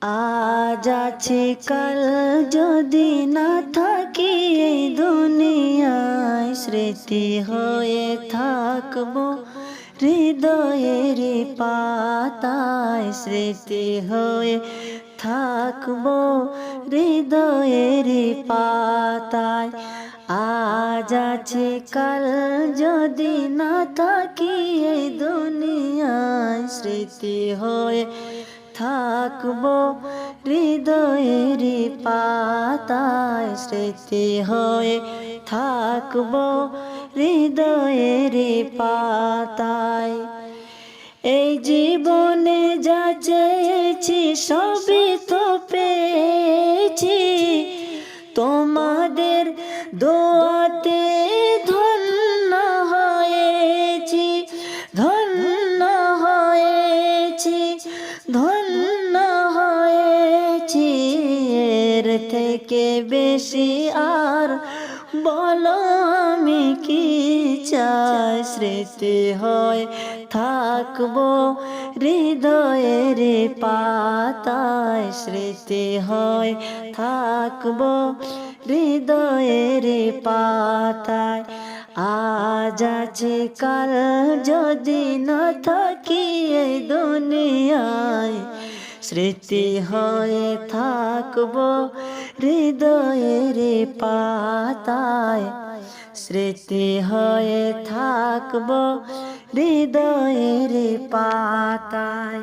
আজ আছে কাল যদি না থাকি এই দুনিয়ায়, স্মৃতি হয়ে থাকবো হৃদয়ের পাতায়, স্মৃতি হয়ে থাকবো হৃদয়ের পাতায়। আজ আছে কাল যদি না থাকি এই দুনিয়ায়, স্মৃতি হয়ে থাকবো হৃদয়ের পাতায়, স্মৃতি হয়ে থাকবো হৃদয়ের পাতায়। এই জীবনে যা চেয়েছি সবই তো পেয়েছি, তোমাদের দোয়াতে ধন্য হয়েছি, ধন্য হয়েছি, ধন্য হয়েছি। এর থেকে বেশি আর বলো আমি কি চাই, স্মৃতি হয়ে থাকবো হৃদয়ের পাতায়, স্মৃতি হয়ে থাকবো হৃদয়ের পাতায়। আজ আছে কাল যদি না থাকি এই দুনিয়ায়, স্মৃতি হয়ে থাকবো হৃদয়ের পাতায়, স্মৃতি হয়ে থাকবো হৃদয়ের পাতায়।